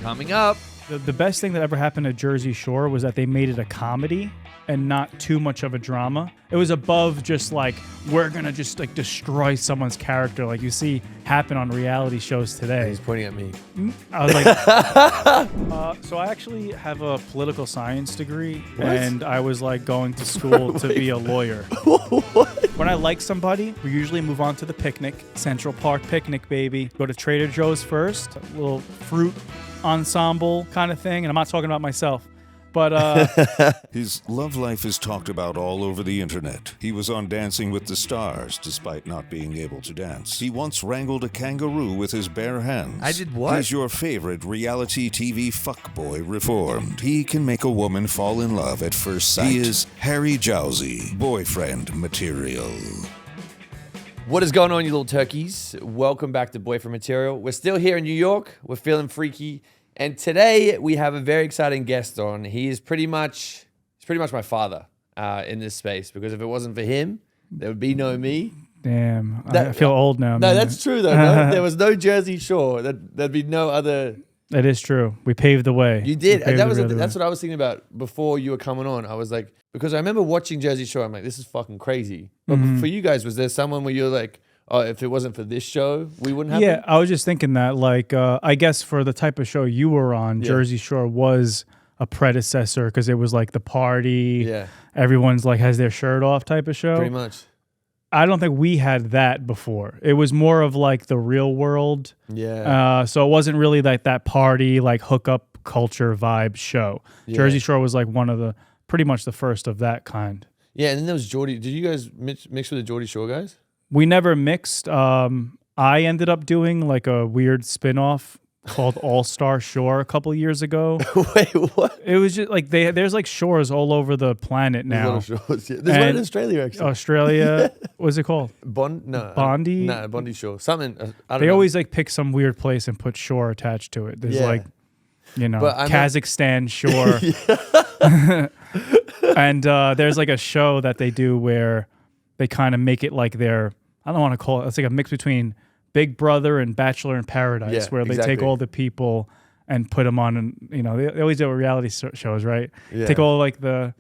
Coming up. The best thing that ever happened to Jersey Shore was that they made it a comedy and not too much of a drama. It was above just like, we're going to just like destroy someone's character like you see happen on reality shows today. He's pointing at me. I was like, so I actually have a political science degree. What? And I was like going to school to be a lawyer. When I like somebody, we usually move on to the picnic, Central Park picnic, baby. Go to Trader Joe's first, a little fruit ensemble kind of thing. And I'm not talking about myself. But his love life is talked about all over the internet. He was on Dancing with the Stars, despite not being able to dance. He once wrangled a kangaroo with his bare hands. I did what? He's your favorite reality TV fuckboy reformed. He can make a woman fall in love at first sight. He is Harry Jowsey, boyfriend material. What is going on, you little turkeys? Welcome back to Boyfriend Material. We're still here in New York. We're feeling freaky. And today we have a very exciting guest on. He's pretty much my father in this space, because if it wasn't for him, there would be no me. Damn, I feel old now. No, man. that's true though. No? There was no Jersey Shore. There'd be no other. That is true. We paved the way. You did. That's what I was thinking about before you were coming on. I was like, because I remember watching Jersey Shore. I'm like, this is fucking crazy. But for you guys, was there someone where you're like, oh, if it wasn't for this show, we wouldn't have. Yeah, I was just thinking that, like, I guess for the type of show you were on, Jersey Shore was a predecessor because it was like the party. Yeah. Everyone's like has their shirt off type of show. Pretty much. I don't think we had that before. It was more of like the real world. Yeah. So it wasn't really like that party, like hookup culture vibe show. Yeah. Jersey Shore was like one of the, pretty much the first of that kind. Yeah, and then there was Geordie. Did you guys mix with the Geordie Shore guys? We never mixed. I ended up doing like a weird spin-off called All-Star Shore a couple years ago. Wait, what? It was just like there's like shores all over the planet now. Shores, yeah. There's one in Australia, actually. Australia, what's it called? Bondi? No, Bondi Shore. Something. I don't know. Always like pick some weird place and put shore attached to it. There's like, you know, Kazakhstan shore. And there's like a show that they do where they kind of make it like I don't want to call it, it's like a mix between Big Brother and Bachelor in Paradise, where they take all the people and put them on, and you know, they always do reality shows, right? Yeah. Take all like the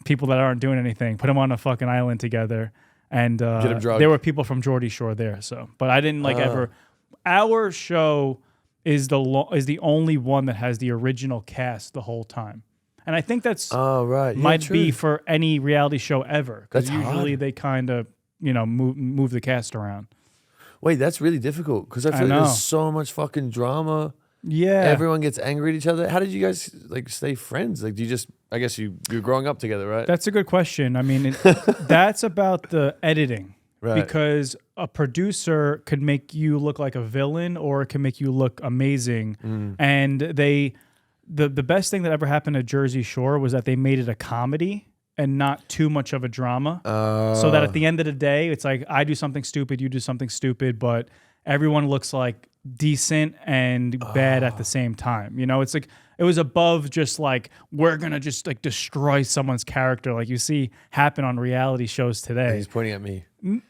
people that aren't doing anything, put them on a fucking island together, and there were people from Geordie Shore there. So, but I didn't like ever. Our show is the only one that has the original cast the whole time, and I think that's might be for any reality show ever, because usually they kind of move the cast around. Wait, that's really difficult, because I feel like there's so much fucking drama. Yeah, everyone gets angry at each other. How did you guys like stay friends? Like, do you just? I guess you're growing up together, right? That's a good question. I mean, that's about the editing, right? Because a producer could make you look like a villain, or it can make you look amazing. And the best thing that ever happened to Jersey Shore was that they made it a comedy and not too much of a drama. So that at the end of the day, it's like I do something stupid, you do something stupid, but everyone looks like decent and bad at the same time. You know, it's like it was above just like we're gonna just like destroy someone's character like you see happen on reality shows today. He's pointing at me.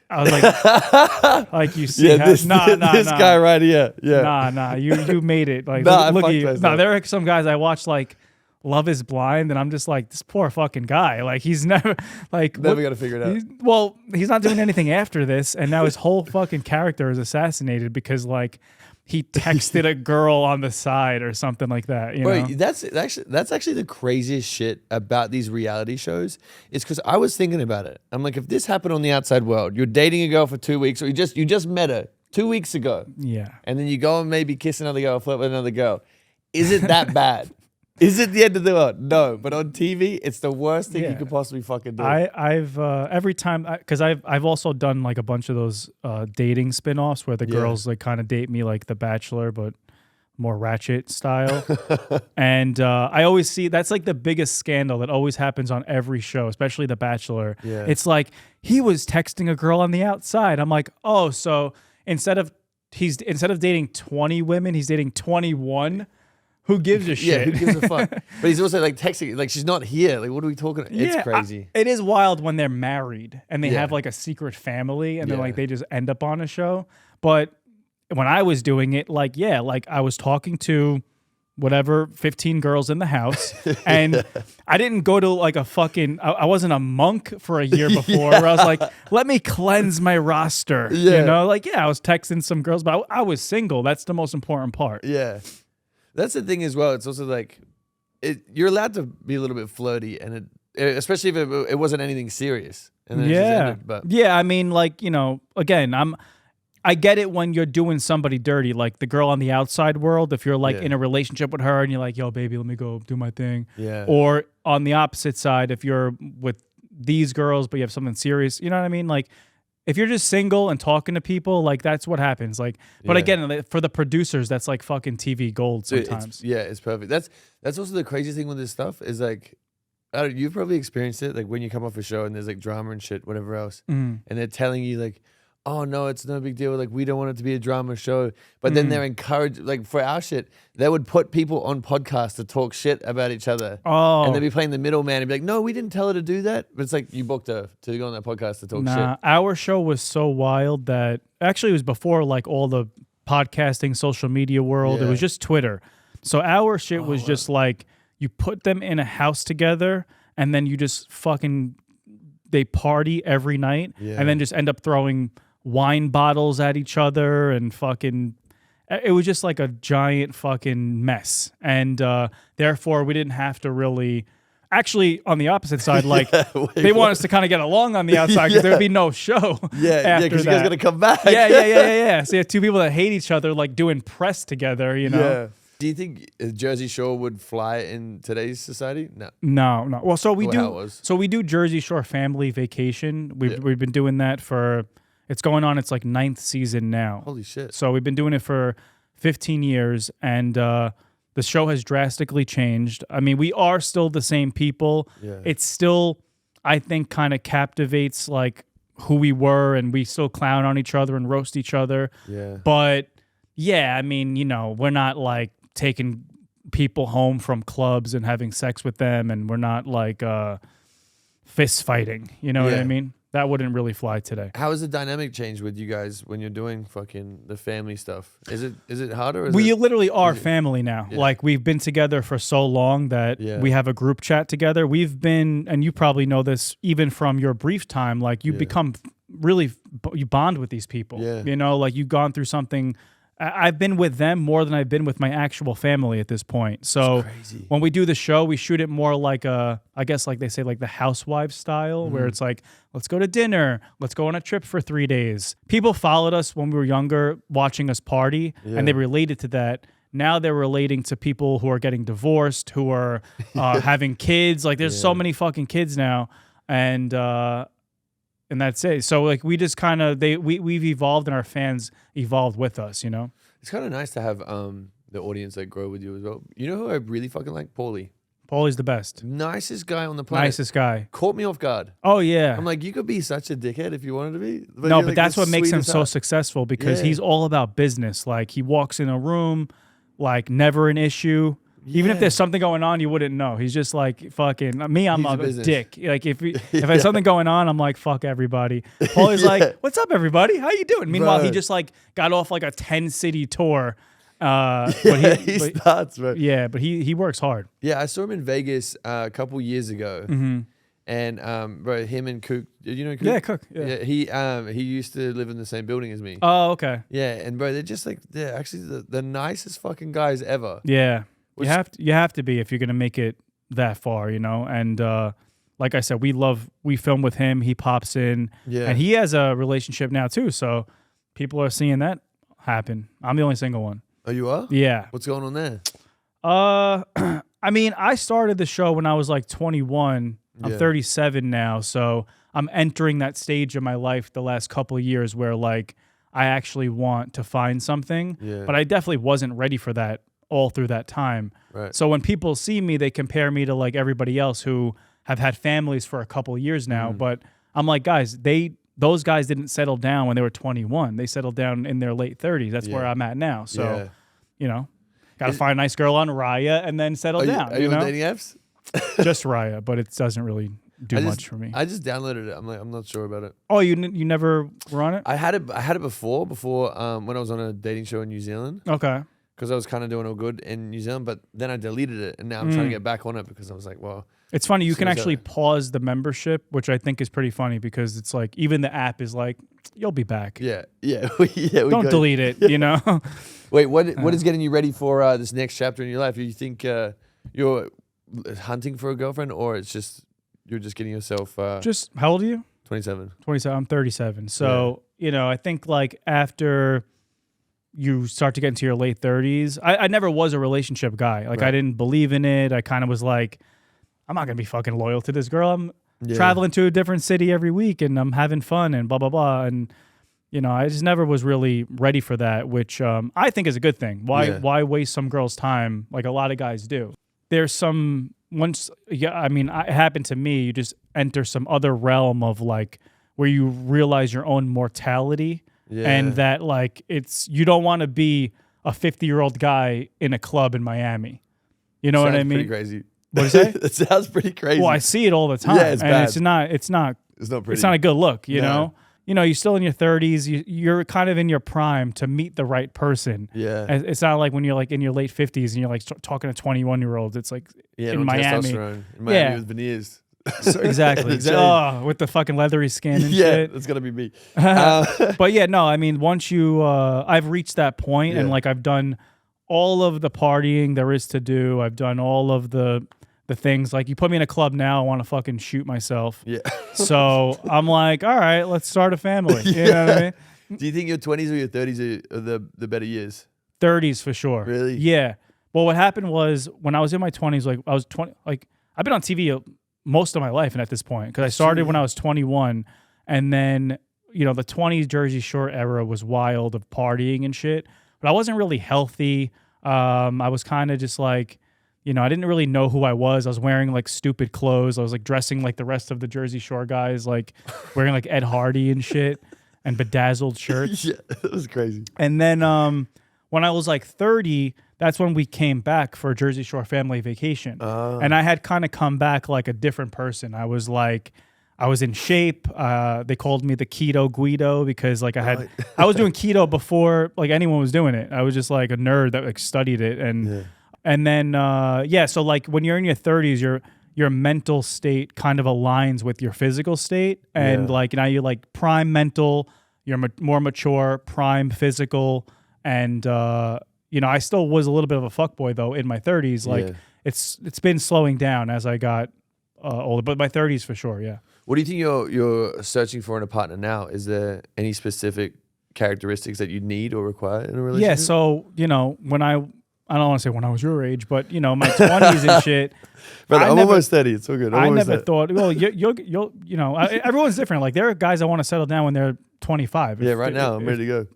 I was like you see, this guy right here. Yeah, you made it. Like look at you. No, there are some guys I watch like Love Is Blind, and I'm just like, this poor fucking guy. Like, he's never got to figure it out. He's not doing anything after this, and now his whole fucking character is assassinated because like he texted a girl on the side or something like that. You know? That's actually the craziest shit about these reality shows. Is because I was thinking about it. I'm like, if this happened on the outside world, you're dating a girl for 2 weeks, or you just met her 2 weeks ago, and then you go and maybe kiss another girl, flirt with another girl. Is it that bad? Is it the end of the world? No, but on TV, it's the worst thing you could possibly fucking do. I've every time, because I've also done like a bunch of those dating spinoffs where the girls like kind of date me like The Bachelor, but more ratchet style. And I always see that's like the biggest scandal that always happens on every show, especially The Bachelor. Yeah. It's like he was texting a girl on the outside. I'm like, oh, so instead of dating 20 women, he's dating 21. Who gives a shit? Yeah, who gives a fuck? But he's also like texting, like she's not here. Like, what are we talking about? It's crazy. It is wild when they're married and they have like a secret family and then like they just end up on a show. But when I was doing it, like I was talking to whatever, 15 girls in the house. And I didn't go to like a fucking, I wasn't a monk for a year before where I was like, let me cleanse my roster. You know, like, I was texting some girls, but I was single. That's the most important part. Yeah. That's the thing as well. It's also like, you're allowed to be a little bit flirty, and especially if it wasn't anything serious. And then it just ended, but. Yeah, I mean, like, you know, again, I get it when you're doing somebody dirty, like the girl on the outside world. If you're like in a relationship with her and you're like, yo, baby, let me go do my thing. Yeah. Or on the opposite side, if you're with these girls, but you have something serious, you know what I mean? Like, if you're just single and talking to people, like that's what happens. Like, but again, for the producers, that's like fucking TV gold sometimes. It's perfect. That's also the crazy thing with this stuff is like, you've probably experienced it. Like when you come off a show and there's like drama and shit, whatever else, and they're telling you like, oh no, it's no big deal. Like we don't want it to be a drama show, but then they're encouraged. Like for our shit, they would put people on podcasts to talk shit about each other. Oh, and they'd be playing the middleman and be like, no, we didn't tell her to do that. But it's like you booked her to go on that podcast to talk shit. Our show was so wild that actually it was before like all the podcasting, social media world. It was just Twitter. So our shit was just like you put them in a house together and then you just fucking they party every night and then just end up throwing wine bottles at each other and fucking it was just like a giant fucking mess. And therefore we didn't have to really actually on the opposite side, like they want us to kind of get along on the outside because there would be no show. Yeah, because you guys got to come back. Yeah. So you have two people that hate each other like doing press together, you know? Yeah. Do you think Jersey Shore would fly in today's society? No. Well, so we do. So we do Jersey Shore Family Vacation. We've been doing that for. It's going on. It's like 9th season now. Holy shit! So we've been doing it for 15 years, and the show has drastically changed. I mean, we are still the same people. Yeah. It's still, I think, kind of captivates like who we were, and we still clown on each other and roast each other. Yeah. But yeah, I mean, you know, we're not like taking people home from clubs and having sex with them, and we're not like fist fighting. You know what I mean? That wouldn't really fly today. How has the dynamic changed with you guys when you're doing fucking the family stuff? Is it harder? Or we literally are family now. Yeah. Like we've been together for so long that we have a group chat together. We've been, and you probably know this even from your brief time, like you become really, you bond with these people. Yeah. You know, like you've gone through something. I've been with them more than I've been with my actual family at this point. So when we do the show, we shoot it more like I guess like they say like the housewives style, where it's like, let's go to dinner, let's go on a trip for 3 days. People followed us when we were younger, watching us party, and they related to that. Now they're relating to people who are getting divorced, who are having kids. Like there's so many fucking kids now, and that's it. So like we just kind of we've evolved and our fans evolved with us, you know? It's kind of nice to have the audience like grow with you as well. You know who I really fucking like? Paulie. Paulie's the best. Nicest guy on the planet. Nicest guy. Caught me off guard. Oh yeah. I'm like, you could be such a dickhead if you wanted to be. But no, but that's what makes him so successful because he's all about business. Like he walks in a room, like never an issue. Even if there's something going on, you wouldn't know. He's just like fucking me. I'm a dick. Like if there's something going on, I'm like fuck everybody. Paulie's like, "What's up, everybody? How you doing?" Meanwhile, he just like got off like a 10-city tour. But he's nuts, bro. Yeah, but he works hard. Yeah, I saw him in Vegas a couple years ago, and bro, him and Cook. Did you know Cook? Yeah, Cook. Yeah, he used to live in the same building as me. Oh, okay. Yeah, and bro, they're actually the nicest fucking guys ever. Yeah. You have to be if you're gonna make it that far, you know. And like I said, we film with him. He pops in, and he has a relationship now too. So people are seeing that happen. I'm the only single one. Oh, you are? Yeah. What's going on there? I mean, I started the show when I was like 21. I'm 37 now, so I'm entering that stage of my life the last couple of years where like I actually want to find something. Yeah. But I definitely wasn't ready for that all through that time. Right. So when people see me, they compare me to like everybody else who have had families for a couple of years now. But I'm like, guys, those guys didn't settle down when they were 21. They settled down in their late 30s. That's where I'm at now. So, you know, got to find a nice girl on Raya and then settle down. Are you on dating apps? Just Raya, but it doesn't really do much for me. I just downloaded it. I'm not sure about it. Oh, you never were on it? I had it before when I was on a dating show in New Zealand. Okay. because I was kind of doing all good in New Zealand, but then I deleted it, and now I'm trying to get back on it because I was like, well. It's funny. You can actually pause the membership, which I think is pretty funny because it's like even the app is like, you'll be back. Yeah. Don't delete it, you know? Wait, what is getting you ready for this next chapter in your life? Do you think you're hunting for a girlfriend, or it's just you're just getting yourself... just, how old are you? 27. 27. I'm 37. So, you know, I think like after you start to get into your late 30s, I never was a relationship guy. Like I didn't believe in it. I kind of was like, I'm not going to be fucking loyal to this girl. I'm traveling to a different city every week and I'm having fun and blah, blah, blah. And, you know, I just never was really ready for that, which I think is a good thing. Why waste some girl's time like a lot of guys do? There's some, it happened to me. You just enter some other realm of like where you realize your own mortality and that like you don't want to be a 50-year-old guy in a club in Miami. You know what I mean? Pretty crazy. What do you say? It sounds pretty crazy. Well, I see it all the time. Yeah, it's bad. It's not pretty. It's not a good look, you know? You know, you're still in your 30s. You're kind of in your prime to meet the right person. Yeah. It's not like when you're like in your late 50s and you're like talking to 21-year-olds. It's like in Miami. In Miami with veneers. So, exactly. With the fucking leathery skin and shit. Yeah, that's going to be me. But yeah, no, I mean, once you, I've reached that point and like I've done all of the partying there is to do. I've done all of the things. Like you put me in a club now, I want to fucking shoot myself. Yeah. So I'm like, all right, let's start a family. You know what I mean? Do you think your 20s or your 30s are the better years? 30s for sure. Really? Yeah. Well, what happened was when I was in my 20s, like I was 20, like I've been on TV most of my life, and at this point, because I started when I was 21, and then you know the 20s Jersey Shore era was wild of partying and shit, but I wasn't really healthy. I was kind of just like, you know, I didn't really know who I was. I was wearing like stupid clothes. I was like dressing like the rest of the Jersey Shore guys, like wearing like Ed Hardy and shit and bedazzled shirts. Yeah, that was crazy. And then when I was like 30, that's when we came back for a Jersey Shore family vacation. And I had kind of come back like a different person. I was in shape. They called me the Keto Guido because like I was doing keto before like anyone was doing it. I was just like a nerd that like studied it. And then, so like when you're in your 30s, your mental state kind of aligns with your physical state. And like now you're like prime mental, you're more mature, prime physical. And, you know, I still was a little bit of a fuckboy though in my 30s. Like it's been slowing down as I got older, but my 30s for sure, yeah. What do you think you're searching for in a partner now? Is there any specific characteristics that you need or require in a relationship? Yeah, so, you know, when I don't want to say when I was your age, but, you know, my 20s and shit. Brother, I'm almost 30. It's so good. I never thought, well, you'll you know, everyone's different. Like, there are guys that want to settle down when they're 25. Yeah, right now, I'm ready to go.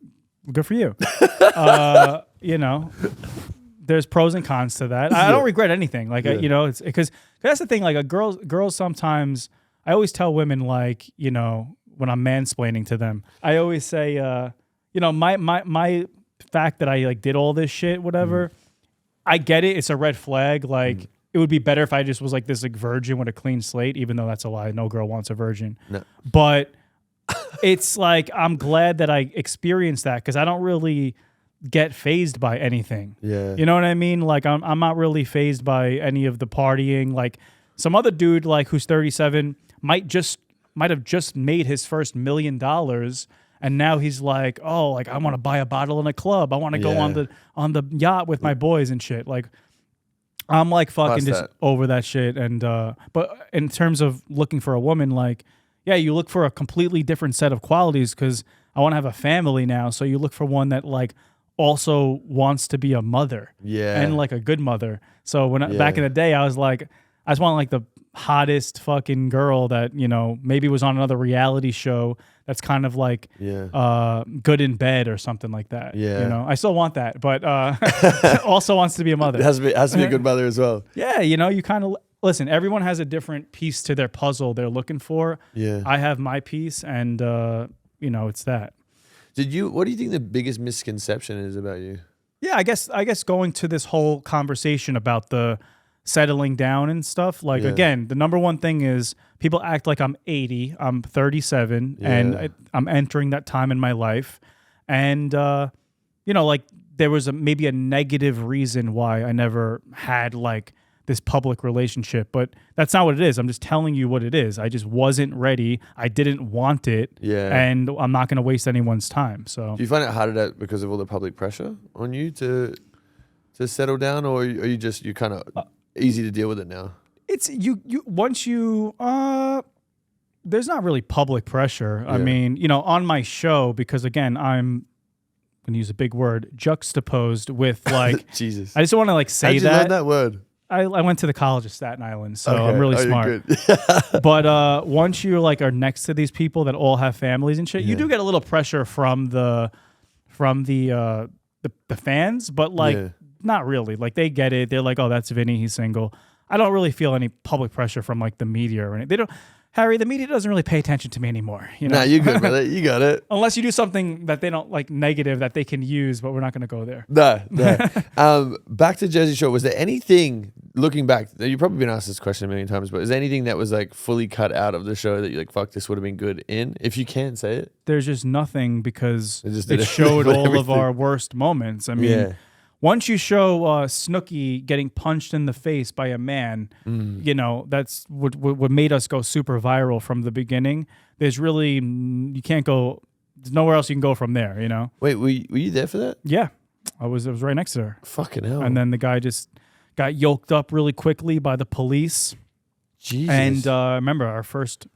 Good for you. You know, there's pros and cons to that. I don't regret anything. Like, you know, it's because that's the thing. Like, girls sometimes, I always tell women, like, you know, when I'm mansplaining to them, I always say, you know, my fact that I like did all this shit, whatever, I get it. It's a red flag. Like, it would be better if I just was like this like virgin with a clean slate, even though that's a lie. No girl wants a virgin. No. But it's like, I'm glad that I experienced that because I don't really get fazed by anything. Yeah. You know what I mean? Like, I'm not really fazed by any of the partying. Like, some other dude like who's 37 might have just made his first $1 million, and now he's like, oh, like I want to buy a bottle in a club. I want to go on the yacht with my boys and shit. Like, I'm like fucking just over that shit. And but in terms of looking for a woman, like, yeah, you look for a completely different set of qualities because I want to have a family now. So you look for one that like also wants to be a mother, and like a good mother. So when back in the day, I was like, I just want like the hottest fucking girl that, you know, maybe was on another reality show that's kind of like good in bed or something like that. Yeah. You know, I still want that, but also wants to be a mother. It has to be a good mother as well. Yeah, you know, you kind of listen, everyone has a different piece to their puzzle they're looking for. Yeah. I have my piece and you know, it's that. What do you think the biggest misconception is about you? Yeah, I guess going to this whole conversation about the settling down and stuff. Like, again, the number one thing is people act like I'm 80, I'm 37, and I'm entering that time in my life. And, you know, like there was maybe a negative reason why I never had like this public relationship, but that's not what it is. I'm just telling you what it is. I just wasn't ready. I didn't want it. Yeah. And I'm not going to waste anyone's time. So do you find it harder because of all the public pressure on you to settle down, or are you kind of easy to deal with it now? It's once you there's not really public pressure. Yeah. I mean, you know, on my show, because again, I'm going to use a big word, juxtaposed with like Jesus. I just want to like say How'd you learn that word? I went to the College of Staten Island, so Okay. I'm really you're smart. good. But once you like are next to these people that all have families and shit, you do get a little pressure from the fans, but like not really. Like they get it. They're like, oh, that's Vinny, he's single. I don't really feel any public pressure from like the media or anything. They don't. Harry, the media doesn't really pay attention to me anymore. You know? Nah, you're good, brother. You got it. Unless you do something that they don't like negative that they can use, but we're not going to go there. No. Back to Jersey Shore. Was there anything, looking back, you've probably been asked this question a million times, but is there anything that was like fully cut out of the show that you're like, fuck, this would have been good in? If you can say it. There's just nothing because it showed all everything. of our worst moments. I mean, once you show Snooki getting punched in the face by a man, you know, that's what made us go super viral from the beginning. There's really, you can't go, there's nowhere else you can go from there, you know? Wait, were you there for that? Yeah. I was right next to her. Fucking hell. And then the guy just got yoked up really quickly by the police. Jesus. And remember, our first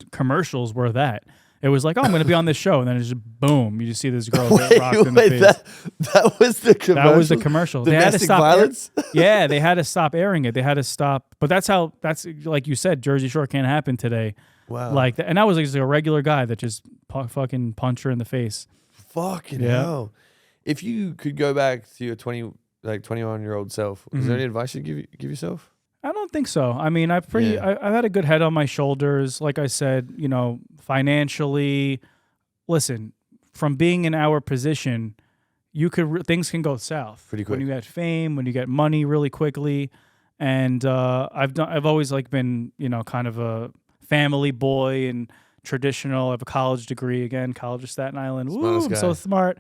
commercials were that. It was like, oh, I'm going to be on this show. And then it's just boom. You just see this girl get rocked in the face. That was the commercial? That was the commercial. Domestic they had to stop violence? Yeah, they had to stop airing it. They had to stop. But that's like you said, Jersey Shore can't happen today. Wow. Like, and that was like just a regular guy that just fucking punched her in the face. Fucking hell. If you could go back to your 21-year-old self, is there any advice you'd give yourself? I don't think so. I mean, I've had a good head on my shoulders. Like I said, you know, financially, listen, from being in our position, things can go south pretty quick when you get fame, when you get money really quickly. And I've always like been, you know, kind of a family boy and traditional. I have a college degree again, College of Staten Island. Woo, I'm so smart.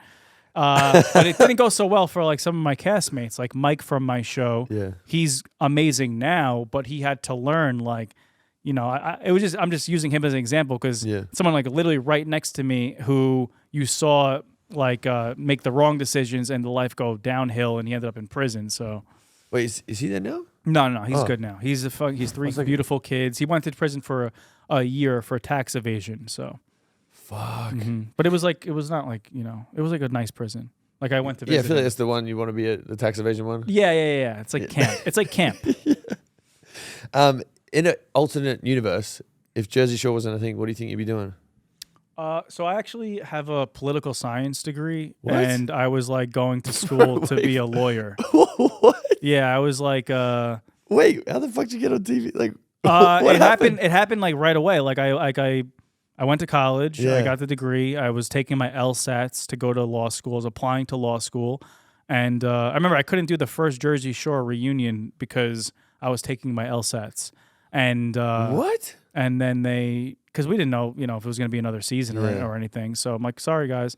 But it didn't go so well for like some of my castmates, like Mike from my show. Yeah, he's amazing now, but he had to learn, like, you know, I'm just using him as an example because someone like literally right next to me who you saw like make the wrong decisions and the life go downhill, and he ended up in prison. So, wait, is he there now? No, he's good now. He's three beautiful kids. He went to prison for a year for tax evasion. So. Fuck. But it was not like, you know, it was like a nice prison. Like I went to visit. Yeah, I feel like that's the one you want to be at, the tax evasion one. Yeah. It's like camp. It's like camp. In an alternate universe, if Jersey Shore wasn't a thing, what do you think you'd be doing? So I actually have a political science degree, and I was like going to school to be a lawyer. What? Yeah, I was like. Wait, how the fuck did you get on TV? Like, what happened? It happened like right away. Like I went to college. Yeah. I got the degree. I was taking my LSATs to go to law school. I was applying to law school. And I remember I couldn't do the first Jersey Shore reunion because I was taking my LSATs. And what? And then because we didn't know, you know, if it was going to be another season or anything. So I'm like, sorry, guys.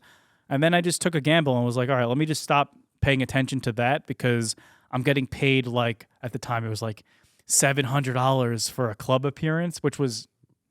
And then I just took a gamble and was like, all right, let me just stop paying attention to that because I'm getting paid like, at the time, it was like $700 for a club appearance, which was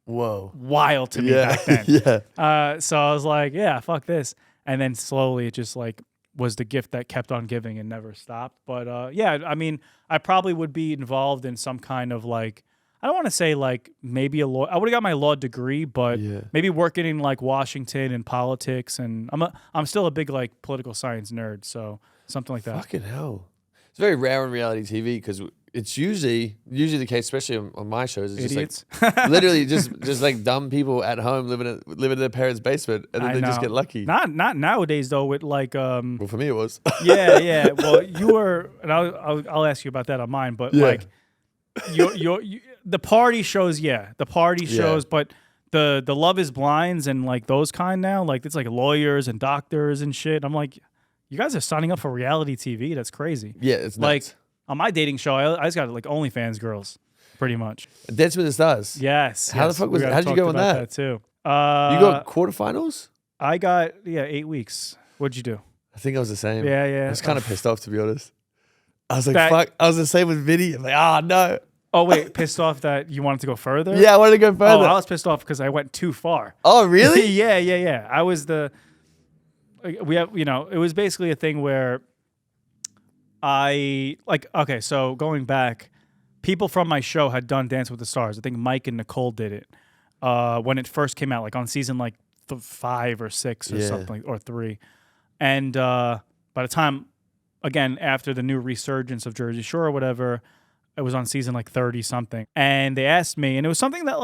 wild to me back then. So I was like, yeah, fuck this. And then slowly it just like was the gift that kept on giving and never stopped. But yeah, I mean, I probably would be involved in some kind of like, I don't want to say like maybe a law. I would have got my law degree, but maybe working in like Washington and politics. And I'm still a big like political science nerd. So something like that. Fucking hell. It's very rare on reality TV because it's usually the case, especially on my shows. It's idiots. Just like literally just like dumb people at home living in their parents' basement, and then they just get lucky. Not nowadays though. With like well, for me it was. yeah. Well, you were, and I'll ask you about that on mine. But like the party shows, the party shows, but the Love Is Blinds and like those kind now, like it's like lawyers and doctors and shit. I'm like, you guys are signing up for reality TV. That's crazy. Yeah, it's nuts. Like on my dating show, I just got like OnlyFans girls, pretty much. Dance with the Stars. Yes. How the fuck was that? How did you go on that? Too. You got quarterfinals? I got 8 weeks. What'd you do? I think I was the same. Yeah, yeah. I was kind of pissed off, to be honest. I was like, fuck. I was the same with Vinny. I'm like, no. Oh, wait, pissed off that you wanted to go further? Yeah, I wanted to go further. Oh, I was pissed off because I went too far. Oh, really? Yeah. I was it was basically a thing where so going back, people from my show had done Dance with the Stars. I think Mike and Nicole did it when it first came out, like on season 5 or 6 or something, or 3. And by the time, again, after the new resurgence of Jersey Shore or whatever, it was on season 30 something. And they asked me, and it was something that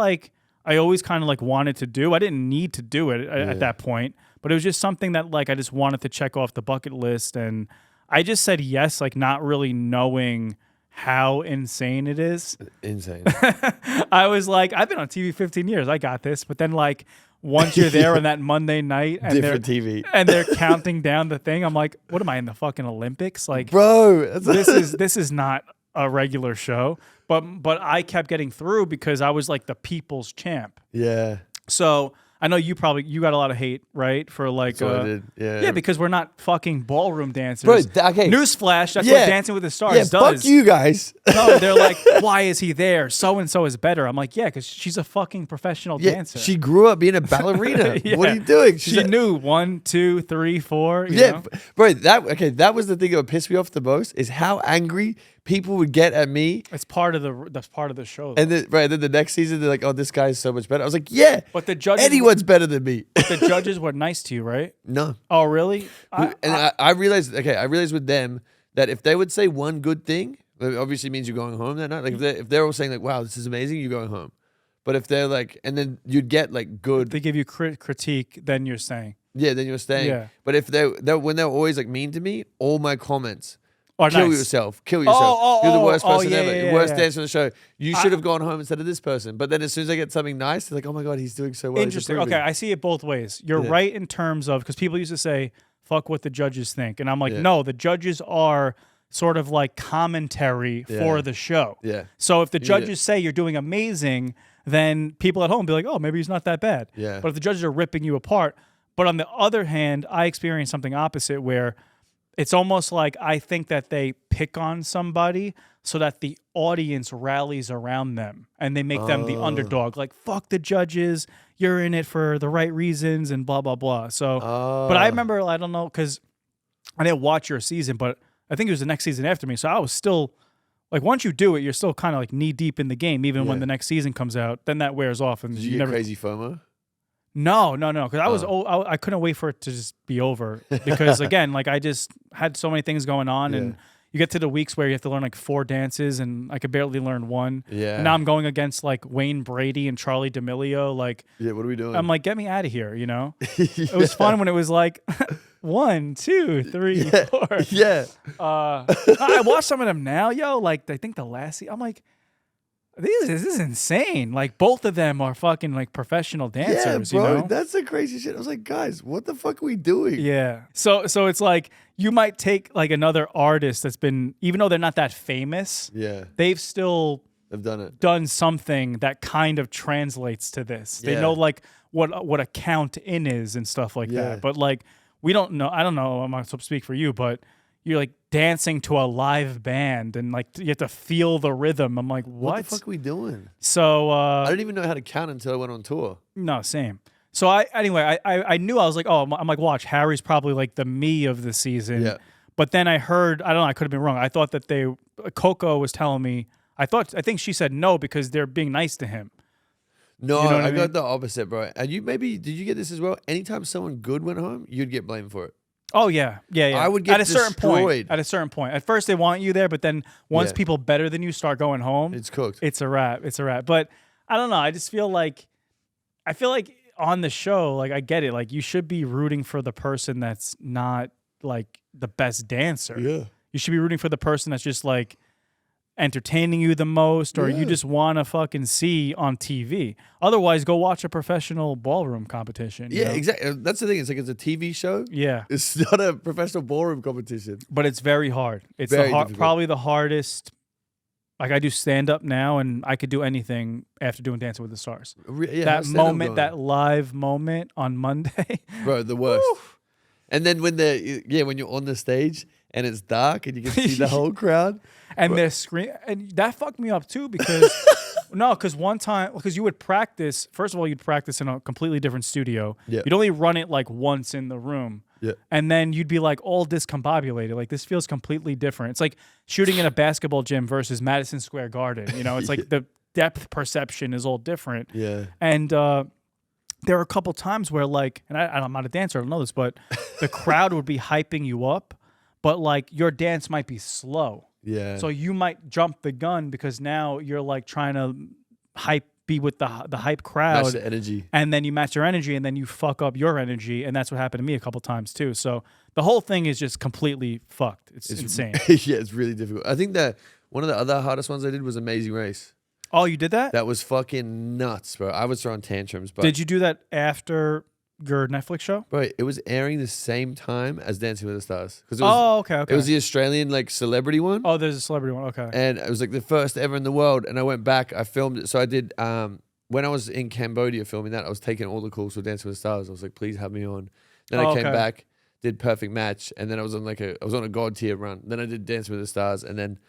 I always kind of wanted to do. I didn't need to do it at that point, but it was just something that I just wanted to check off the bucket list. And I just said yes, not really knowing how insane it is. Insane. I was like, I've been on TV 15 years. I got this. But then once you're there on that Monday night and different TV and they're counting down the thing, I'm like, what am I in the fucking Olympics? Bro, this is not a regular show. But I kept getting through because I was the people's champ. Yeah. So I know you got a lot of hate, right? For That's what I did. Yeah, because we're not fucking ballroom dancers. Bro, okay. Newsflash, that's what Dancing with the Stars does. Fuck you guys. No, they're like, why is he there? So-and-so is better. I'm like, yeah, because she's a fucking professional dancer. She grew up being a ballerina. What are you doing? She knew 1, 2, 3, 4. You know? Bro, that was the thing that would piss me off the most, is how angry people would get at me. That's part of the show. Though. And then the next season they're like, "Oh, this guy's so much better." I was like, "Yeah, but the judges, anyone's better than me." But the judges were nice to you, right? No. Oh, really? I realized. Okay, I realized with them that if they would say one good thing, it obviously means you're going home that night. If they're all saying "Wow, this is amazing," you're going home. But if they're and then you'd get good. If they give you critique, then you're staying. Yeah, then you're staying. Yeah. But if when they're always mean to me, all my comments. Oh, kill nice. yourself. Kill yourself. You're the worst person ever. Worst yeah. dancer on the show. You should have gone home instead of this person. But then as soon as I get something nice, they're like, oh my God, he's doing so well. Interesting. Okay, I see it both ways. You're right in terms of, because people used to say, fuck what the judges think. And I'm like, no, the judges are sort of commentary for the show. Yeah. So if the judges say you're doing amazing, then people at home be like, oh, maybe he's not that bad. Yeah. But if the judges are ripping you apart. But on the other hand, I experienced something opposite where it's almost like I think that they pick on somebody so that the audience rallies around them and they make them the underdog. Like, fuck the judges, you're in it for the right reasons and blah, blah, blah. So, but I remember, I don't know, because I didn't watch your season, but I think it was the next season after me. So I was still, once you do it, you're still kind of knee deep in the game, even when the next season comes out. Then that wears off. And Did you get crazy FOMO? No, because I couldn't wait for it to just be over because again, I just had so many things going on, and you get to the weeks where you have to learn 4 dances, and I could barely learn one. Yeah. And now I'm going against Wayne Brady and Charlie D'Amelio. What are we doing? I'm like, get me out of here, you know? It was fun when it was 1, 2, 3, 4. Yeah. I watched some of them now, yo. I think the last I'm like, this is insane. Both of them are fucking professional dancers. Yeah, bro, you know? That's the crazy shit. I was like, guys, what the fuck are we doing? Yeah. So it's you might take another artist that's been, even though they're not that famous, they've done something that kind of translates to this. They know what a count in is and stuff like that. But we don't know. I don't know. I'm not supposed to speak for you, but you're dancing to a live band and you have to feel the rhythm. I'm like, what the fuck are we doing? So I didn't even know how to count until I went on tour. No, same. So I knew, I was like, I'm like, watch, Harry's probably the me of the season. Yeah. But then I heard, I don't know, I could have been wrong. I thought that Coco was telling me, I think she said no because they're being nice to him. No, you know I got the opposite, bro. And did you get this as well? Anytime someone good went home, you'd get blamed for it. Oh yeah. I would get destroyed. At a certain point. At first they want you there, but then once people better than you start going home, it's cooked. It's a wrap. But I don't know. I just feel like on the show, I get it. You should be rooting for the person that's not the best dancer. Yeah. You should be rooting for the person that's just entertaining you the most, or you just want to fucking see on TV. Otherwise, go watch a professional ballroom competition. Yeah, exactly. That's the thing. It's it's a TV show. Yeah. It's not a professional ballroom competition. But it's very hard. It's probably the hardest. I do stand up now, and I could do anything after doing Dancing with the Stars. Yeah, that moment, that live moment on Monday. Bro, the worst. And then when when you're on the stage and it's dark and you can see the whole crowd. And they're screaming. And that fucked me up too because, because one time, because you would practice, first of all, you'd practice in a completely different studio. Yeah. You'd only run it like once in the room. Yeah. And then you'd be like all discombobulated. Like this feels completely different. It's like shooting in a basketball gym versus Madison Square Garden. You know, it's like the depth perception is all different. Yeah. And there are a couple times where like, and I'm not a dancer, I don't know this, but the crowd would be hyping you up, but like your dance might be slow. Yeah. So you might jump the gun because now you're like trying to be with the hype crowd. Match the energy. And then you match your energy and then you fuck up your energy. And that's what happened to me a couple times too. So the whole thing is just completely fucked. It's insane. Yeah, it's really difficult. I think that one of the other hardest ones I did was Amazing Race. Oh, you did that? That was fucking nuts, bro. I was throwing tantrums. But did you do that after your Netflix show? Bro, it was airing the same time as Dancing with the Stars. Okay. It was the Australian like celebrity one. Oh, there's a celebrity one. Okay. And it was like the first ever in the world. And I went back, I filmed it. So I did, when I was in Cambodia filming that, I was taking all the calls for Dancing with the Stars. I was like, please have me on. Then I came back, did Perfect Match. And then I was on a God tier run. Then I did Dancing with the Stars. And then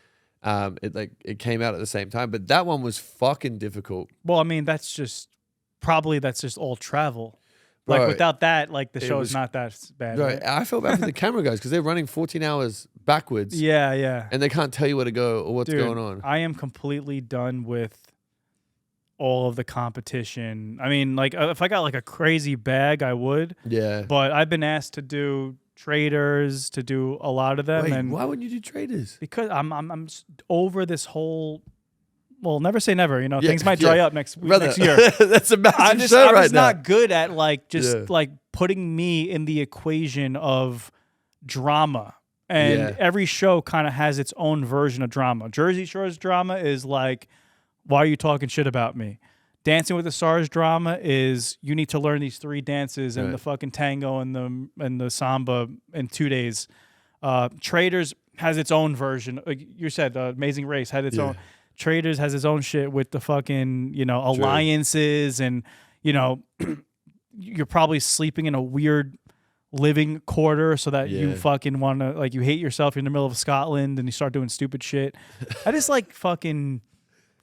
it came out at the same time. But that one was fucking difficult. Well, I mean, that's just all travel. Bro, like without that, like the show is not that bad. Right. I felt bad for the camera guys because they're running 14 hours backwards. Yeah, yeah. And they can't tell you where to go or what's going on. I am completely done with all of the competition. I mean, like if I got like a crazy bag, I would. Yeah. But I've been asked to do Traders, to do a lot of them. Wait, and why wouldn't you do Traders? Because I'm over this whole. Well, never say never. You know, things might dry up next year. That's a massive show I'm right just now. not good at like like putting me in the equation of drama. And every show kind of has its own version of drama. Jersey Shore's drama is like, why are you talking shit about me? Dancing with the Stars drama is you need to learn these 3 dances and the fucking tango and the samba in 2 days. Traders has its own version. Like you said, Amazing Race had its own. Traders has its own shit with the fucking, alliances and, you're probably sleeping in a weird living quarter so that you fucking want to, like, you hate yourself. You're in the middle of Scotland and you start doing stupid shit. I just like fucking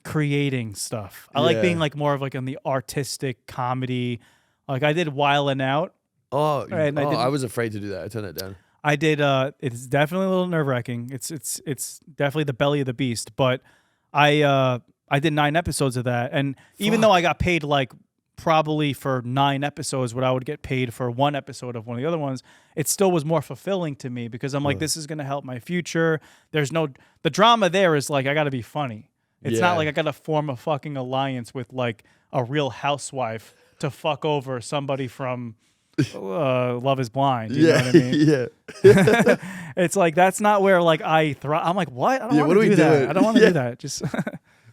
creating stuff. I like being like more of like on the artistic comedy. Like I did Wildin' Out. I was afraid to do that. I turned it down. I did. It's definitely a little nerve wracking. It's definitely the belly of the beast, but I did 9 episodes of that, and even though I got paid like probably for 9 episodes what I would get paid for 1 episode of one of the other ones, it still was more fulfilling to me because I'm like, this is gonna help my future. The drama there is like I gotta be funny. It's not like I gotta form a fucking alliance with like a Real Housewife to fuck over somebody from Love Is Blind. You know what I mean? It's like that's not where like I thrive. I'm like, what? I don't want to do that. I don't want to do that. Just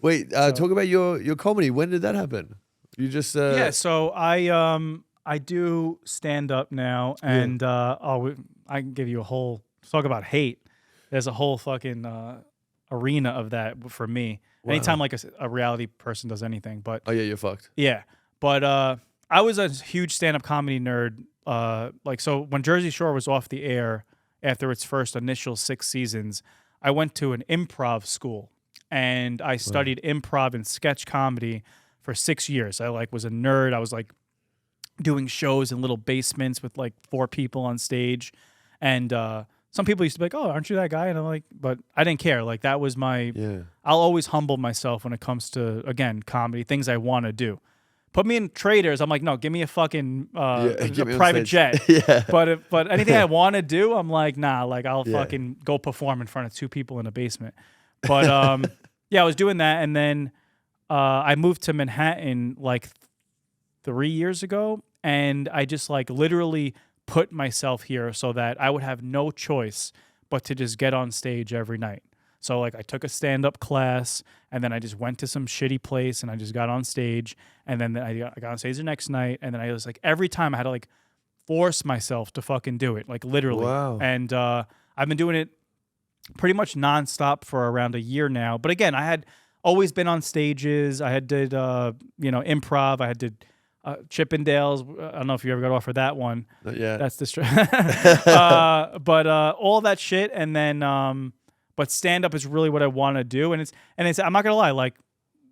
wait. Talk about your comedy. When did that happen? You just So I do stand up now, and I can give you a whole talk about hate. There's a whole fucking arena of that for me. Wow. Anytime like a reality person does anything, but you're fucked. Yeah, but I was a huge stand-up comedy nerd. So when Jersey Shore was off the air after its first initial 6 seasons, I went to an improv school and I studied improv and sketch comedy for 6 years. I like was a nerd. I was like doing shows in little basements with like 4 people on stage, and some people used to be like, "Oh, aren't you that guy?" And I'm like, but I didn't care. Like that was my. I'll always humble myself when it comes to comedy, things I want to do. Put me in Traders. I'm like, no, give me a fucking a private jet. But anything I want to do, I'm like, nah. Like I'll fucking go perform in front of 2 people in a basement. But I was doing that, and then I moved to Manhattan like 3 years ago, and I just like literally put myself here so that I would have no choice but to just get on stage every night. So like I took a stand-up class, and then I just went to some shitty place and I just got on stage, and then I got on stage the next night, and then I was like every time I had to like force myself to fucking do it, like literally. Wow. And I've been doing it pretty much nonstop for around a year now. But again, I had always been on stages. I had did improv. I had did Chippendales. I don't know if you ever got offered that one. Yeah, that's but all that shit, and then but stand up is really what I want to do, and it's I'm not gonna lie, like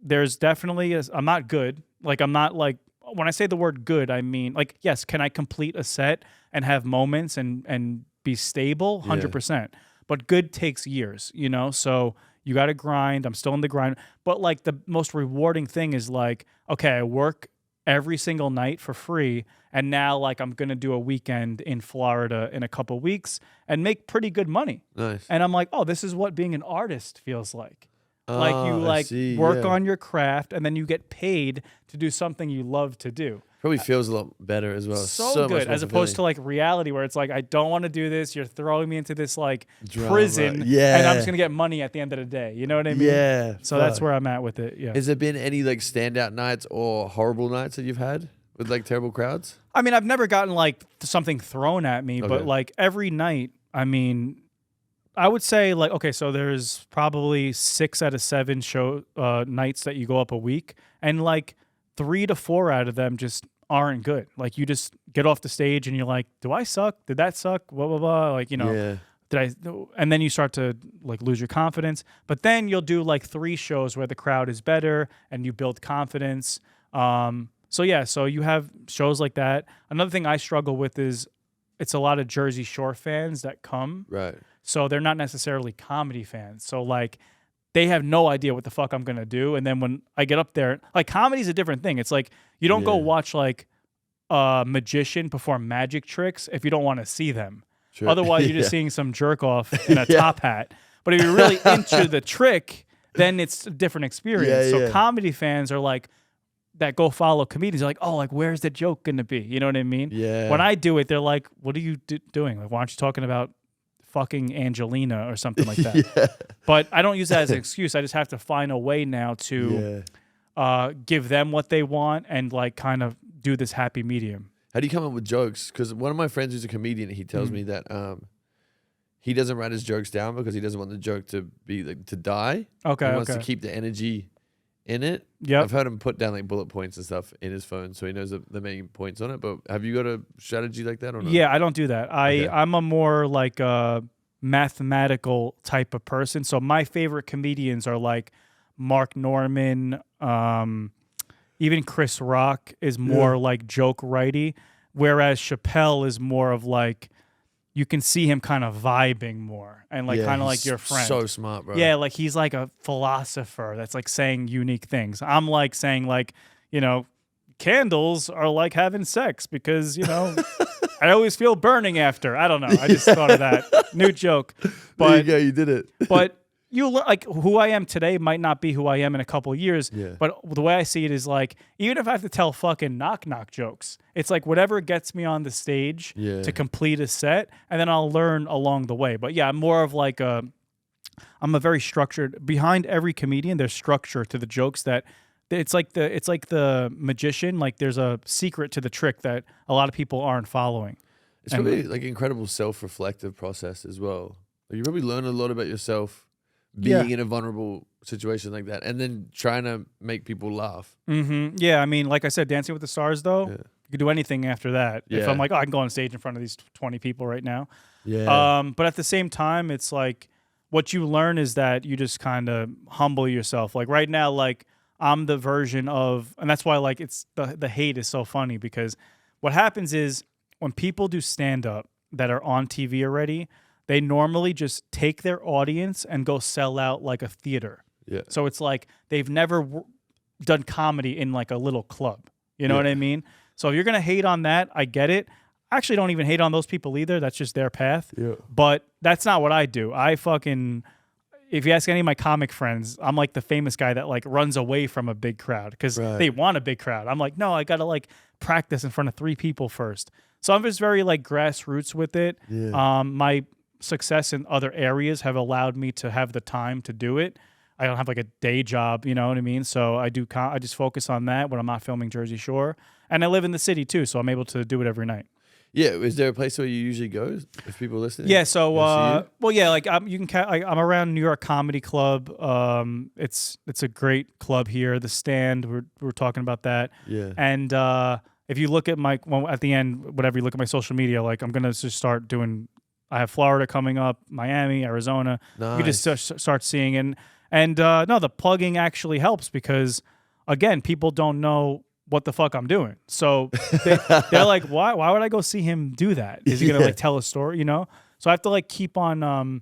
there's definitely I'm not good. Like I'm not like when I say the word good, I mean like yes, can I complete a set and have moments and be stable 100%, but good takes years, you know. So you got to grind. I'm still in the grind, but like the most rewarding thing is like okay, I work every single night for free, and now like I'm gonna do a weekend in Florida in a couple weeks and make pretty good money. Nice. And I'm like, oh, this is what being an artist feels like. Like you like work on your craft and then you get paid to do something you love to do. Probably feels a lot better as well. So good, as opposed to like reality where it's like, I don't want to do this. You're throwing me into this like prison, and I'm just gonna get money at the end of the day. You know what I mean? Yeah. So that's where I'm at with it. Yeah. Has there been any like standout nights or horrible nights that you've had with like terrible crowds? I mean, I've never gotten like something thrown at me, but like every night, I mean, I would say like, okay, so there's probably 6 out of 7 show nights that you go up a week, and like 3 to 4 out of them just aren't good. Like you just get off the stage and you're like, do I suck? Did that suck? Blah, blah, blah. Like, you know, did I? And then you start to like lose your confidence, but then you'll do like 3 shows where the crowd is better and you build confidence. So yeah, so you have shows like that. Another thing I struggle with is it's a lot of Jersey Shore fans that come. Right. So they're not necessarily comedy fans. So like they have no idea what the fuck I'm going to do. And then when I get up there, like comedy's a different thing. It's like you don't go watch like a magician perform magic tricks if you don't want to see them. Sure. Otherwise, you're just seeing some jerk off in a top hat. But if you're really into the trick, then it's a different experience. So comedy fans are like, that go follow comedians, are like, oh, like where's the joke gonna be? You know what I mean? Yeah. When I do it, they're like, what are you doing? Like, why aren't you talking about fucking Angelina or something like that? But I don't use that as an excuse. I just have to find a way now to give them what they want and like kind of do this happy medium. How do you come up with jokes? Because one of my friends who's a comedian, he tells me that he doesn't write his jokes down because he doesn't want the joke to be like to die. Okay. He wants to keep the energy in it. Yeah, I've heard him put down like bullet points and stuff in his phone, so he knows the main points on it. But have you got a strategy like that or not? Yeah, I don't do that. I'm a more like a mathematical type of person. So my favorite comedians are like Mark Norman, even Chris Rock is more like joke righty, whereas Chappelle is more of like, you can see him kind of vibing more and like kind of like your friend. So smart, bro. Yeah, like he's like a philosopher that's like saying unique things. I'm like saying like, you know, candles are like having sex because, you know, I always feel burning after. I don't know. I just thought of that. New joke. But there you go, you did it. But you like who I am today might not be who I am in a couple of years. Yeah. But the way I see it is like, even if I have to tell fucking knock jokes, it's like whatever gets me on the stage to complete a set, and then I'll learn along the way. But yeah, I'm more of like I'm a very structured. Behind every comedian, there's structure to the jokes that. It's like the magician. Like there's a secret to the trick that a lot of people aren't following. It's probably like an incredible self-reflective process as well. Like you probably learn a lot about yourself being in a vulnerable situation like that, and then trying to make people laugh. Mm-hmm. Yeah, I mean, like I said, Dancing with the Stars, though, you could do anything after that. Yeah. If I'm like, oh, I can go on stage in front of these 20 people right now. Yeah. But at the same time, it's like what you learn is that you just kind of humble yourself. Like right now, like I'm the version of, and that's why like it's the hate is so funny, because what happens is when people do stand-up that are on TV already, they normally just take their audience and go sell out like a theater. Yeah. So it's like they've never done comedy in like a little club. You know what I mean? So if you're going to hate on that, I get it. I actually don't even hate on those people either. That's just their path. Yeah. But that's not what I do. If you ask any of my comic friends, I'm like the famous guy that like runs away from a big crowd because they want a big crowd. I'm like, no, I got to like practice in front of 3 people first. So I'm just very like grassroots with it. Yeah. My success in other areas have allowed me to have the time to do it. I don't have like a day job, you know what I mean? So I just focus on that when I'm not filming Jersey Shore. And I live in the city too, so I'm able to do it every night. Yeah, is there a place where you usually go if people are listening? Yeah, so like you can I'm around New York Comedy Club. It's a great club here. The Stand, we're talking about that. Yeah. And if you look at at the end, whatever you look at my social media, like I'm gonna just start doing. I have Florida coming up, Miami, Arizona. Nice. You just start seeing and no, the plugging actually helps because again, people don't know what the fuck I'm doing. So they're like, why would I go see him do that? Is he going to like tell a story, you know? So I have to like keep on,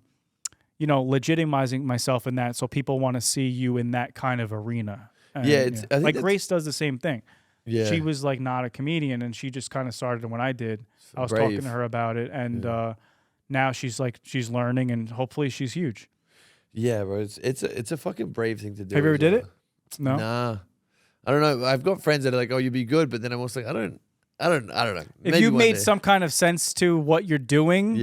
legitimizing myself in that. So people want to see you in that kind of arena. And, I think like Grace does the same thing. Yeah. She was like not a comedian and she just kind of started when I did. I was talking to her about it. And now she's learning and hopefully she's huge. Yeah, bro. It's a fucking brave thing to do. Have you ever did it? No. Nah. I don't know. I've got friends that are like, "Oh, you'd be good," but then I'm also like, I don't know. If you made some kind of sense to what you're doing,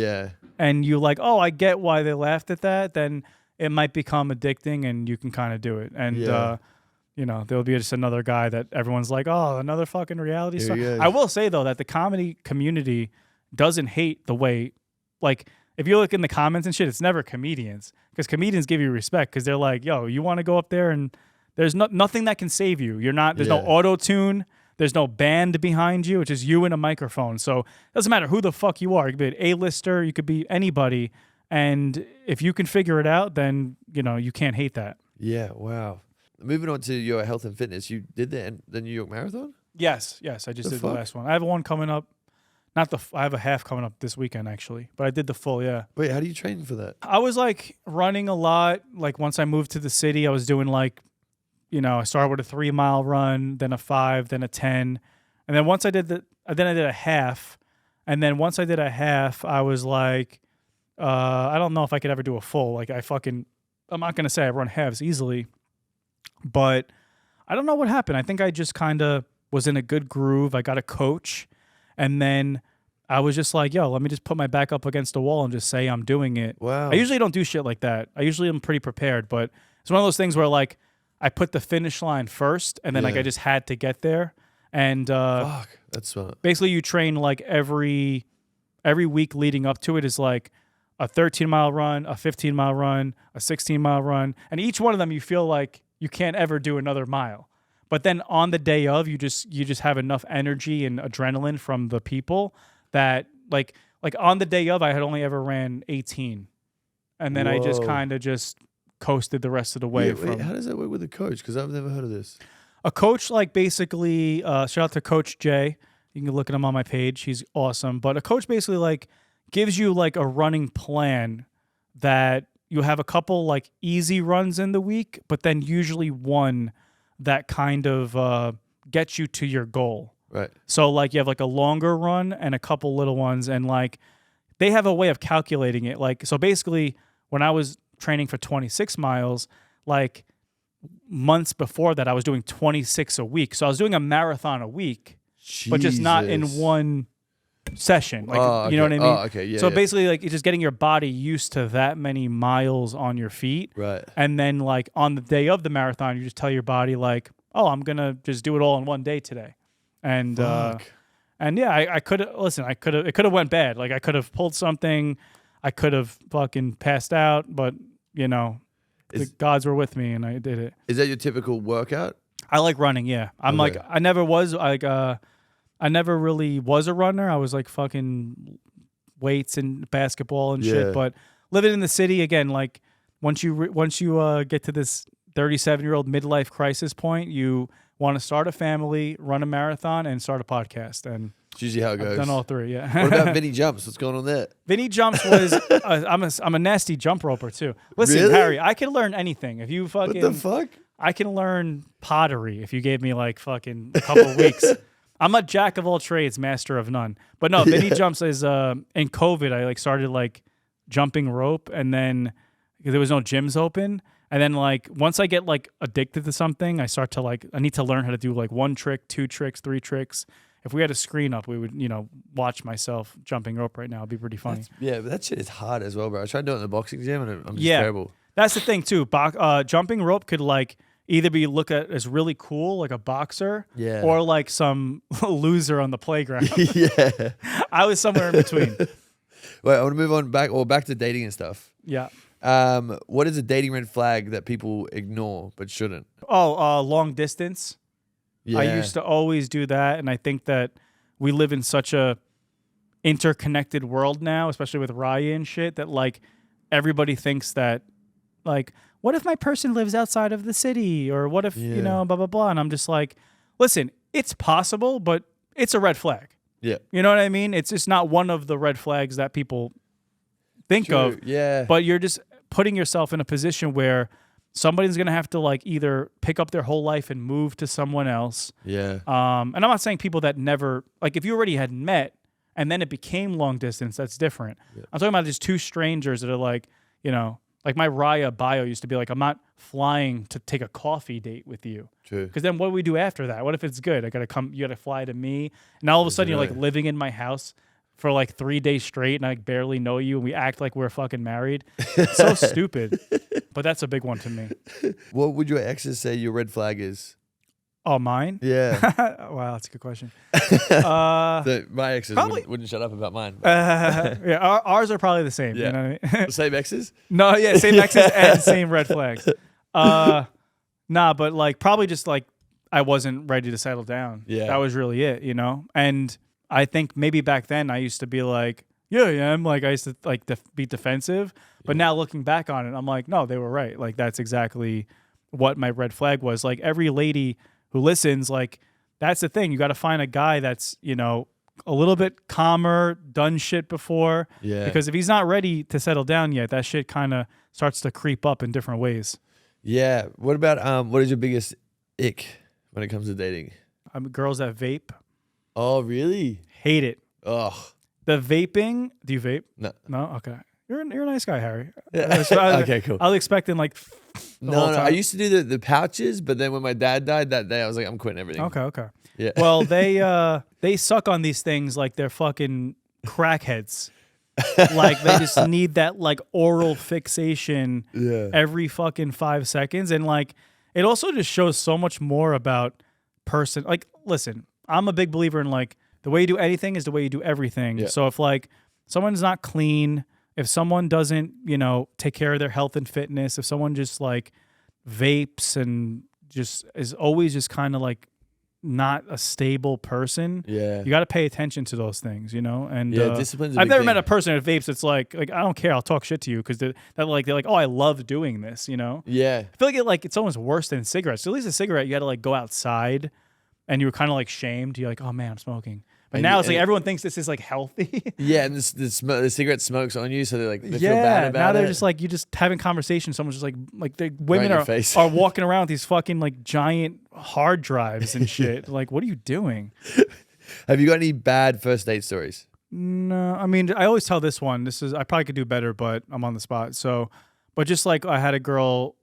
and you like, oh, I get why they laughed at that, then it might become addicting, and you can kind of do it. And there'll be just another guy that everyone's like, oh, another fucking reality star. I will say though that the comedy community doesn't hate the way, like, if you look in the comments and shit, it's never comedians because comedians give you respect because they're like, yo, you want to go up there and. There's nothing that can save you. There's no auto-tune. There's no band behind you. It's just you and a microphone. So it doesn't matter who the fuck you are. You could be an A-lister. You could be anybody. And if you can figure it out, then, you can't hate that. Yeah, wow. Moving on to your health and fitness, you did the New York Marathon? Yes. I just did the last one. I have one coming up. I have a half coming up this weekend, actually. But I did the full, yeah. Wait, how do you train for that? I was, like, running a lot. Like, once I moved to the city, I was doing, like, I started with a 3-mile run, then a 5, then a 10. And then once I did I did a half. And then once I did a half, I was like, I don't know if I could ever do a full. Like I'm not going to say I run halves easily, but I don't know what happened. I think I just kind of was in a good groove. I got a coach. And then I was just like, yo, let me just put my back up against the wall and just say I'm doing it. Wow. I usually don't do shit like that. I usually am pretty prepared, but it's one of those things where like, I put the finish line first, and then like I just had to get there. And fuck, that's smart. Basically, you train like every week leading up to it is like a 13-mile run, a 15-mile run, a 16-mile run, and each one of them you feel like you can't ever do another mile. But then on the day of, you just have enough energy and adrenaline from the people that like on the day of, I had only ever ran 18, and then I just kind of just coasted the rest of the way. Wait, how does that work with a coach? Because I've never heard of this. A coach, like basically, shout out to Coach Jay. You can look at him on my page. He's awesome. But a coach basically like gives you like a running plan that you have a couple like easy runs in the week, but then usually one that kind of gets you to your goal. Right. So like you have like a longer run and a couple little ones, and like they have a way of calculating it. Like so basically when I was training for 26 miles, like months before that I was doing 26 a week. So I was doing a marathon a week, but just not in one session. Like, okay. You know what I mean? Oh, okay. Yeah. So basically like it's just getting your body used to that many miles on your feet. Right. And then like on the day of the marathon, you just tell your body like, oh, I'm going to just do it all in one day today. And, yeah, I could have, it could have went bad. Like I could have pulled something. I could have fucking passed out, but, the gods were with me and I did it. Is that your typical workout? I like running, yeah. I'm like, I never was, like, I never really was a runner. I was like fucking weights and basketball and shit. But living in the city, again, like once you get to this 37-year-old midlife crisis point, you want to start a family, run a marathon, and start a podcast. And it's usually how it goes. I've done all three, yeah. What about Vinny Jumps? What's going on there? Vinny Jumps was I'm a nasty jump roper too. Listen, really? Harry, I can learn anything. If you fucking what the fuck? I can learn pottery if you gave me like fucking a couple of weeks. I'm a jack of all trades, master of none. But no, Vinny Jumps is in COVID. I like started like jumping rope, and then there was no gyms open. And then like once I get like addicted to something, I start to like I need to learn how to do like 1 trick, 2 tricks, 3 tricks. If we had a screen up, we would, watch myself jumping rope right now. It'd be pretty funny. But that shit is hard as well, bro. I tried doing it in the boxing gym and I'm just terrible. That's the thing too. Jumping rope could like either be looked at as really cool, like a boxer, Yeah. or like some loser on the playground. Yeah. I was somewhere in between. Wait, I want to move on back to dating and stuff. Yeah. What is a dating red flag that people ignore but shouldn't? Oh, long distance. Yeah. I used to always do that, and I think that we live in such a interconnected world now, especially with Raya and shit, that like everybody thinks that like, what if my person lives outside of the city, or what if you know, blah blah blah, and I'm just like, listen, it's possible, but it's a red flag. Yeah. You know what I mean? It's just not one of the red flags that people think of. Yeah. But you're just putting yourself in a position where somebody's going to have to like either pick up their whole life and move to someone else. Yeah. And I'm not saying people that never, like if you already had met and then it became long distance, that's different. Yeah. I'm talking about just two strangers that are like, you know, like my Raya bio used to be like, I'm not flying to take a coffee date with you. True. Because then what do we do after that? What if it's good? I got to come, you got to fly to me. And all of a sudden you're like living in my house for like 3 days straight and I barely know you and we act like we're fucking married. It's so stupid. But that's a big one to me. What would your exes say your red flag is? Oh, mine? Yeah. Wow, that's a good question. My exes wouldn't shut up about mine. Yeah, ours are probably the same. Yeah. You know what I mean? The same exes? No, yeah, same exes and same red flags. Nah, but like probably just like I wasn't ready to settle down. Yeah. That was really it, you know? And I think maybe back then I used to be like, yeah, I'm like, I used to like be defensive. But now looking back on it, I'm like, no, they were right. Like that's exactly what my red flag was. Like every lady who listens, like that's the thing. You got to find a guy that's, you know, a little bit calmer, done shit before. Yeah. Because if he's not ready to settle down yet, that shit kind of starts to creep up in different ways. Yeah. What about what is your biggest ick when it comes to dating? Girls that vape. Oh, really? Hate it. Ugh. The vaping. Do you vape? No. No? Okay. You're a nice guy, Harry. Yeah. Okay, cool. I was expecting like No. I used to do the pouches, but then when my dad died that day, I was like, I'm quitting everything. Okay. Yeah. Well, they suck on these things like they're fucking crackheads. Like they just need that like oral fixation every fucking 5 seconds. And like it also just shows so much more about person. Like, listen, I'm a big believer in like the way you do anything is the way you do everything. Yeah. So if like someone's not clean, if someone doesn't, you know, take care of their health and fitness, if someone just like vapes and just is always just kind of like not a stable person, you got to pay attention to those things, you know. And discipline's a I've big never thing. met a person that vapes. It's like I don't care. I'll talk shit to you because they're like, oh, I love doing this, you know. Yeah. I feel like it's almost worse than cigarettes. So at least a cigarette, you got to like go outside, and you were kind of like shamed. You're like, oh man, I'm smoking. But now it's like everyone thinks this is like healthy. Yeah, and the cigarette smokes on you, so they feel bad about it. Now they're just like you just having conversation. Someone's just like the women are walking around with these fucking like giant hard drives and shit. Like, what are you doing? Have you got any bad first date stories? No, I mean I always tell this one. I probably could do better, but I'm on the spot. So, but just like I had a girl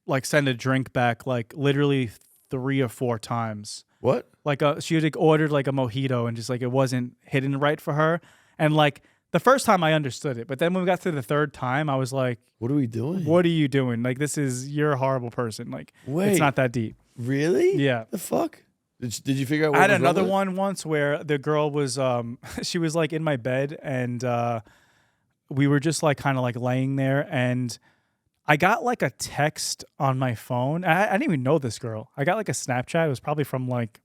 like send a drink back like literally 3 or 4 times. What? Like she had ordered like a mojito and just like it wasn't hitting right for her. And like the first time I understood it, but then when we got to the 3rd time, I was like, "What are we doing? What are you doing? Like you're a horrible person. Like it's not that deep." Really? Yeah. The fuck? Did you figure out? What I had was another wrong with one once where the girl was she was like in my bed and we were just like kind of like laying there and I got like a text on my phone. I didn't even know this girl. I got like a Snapchat. It was probably from like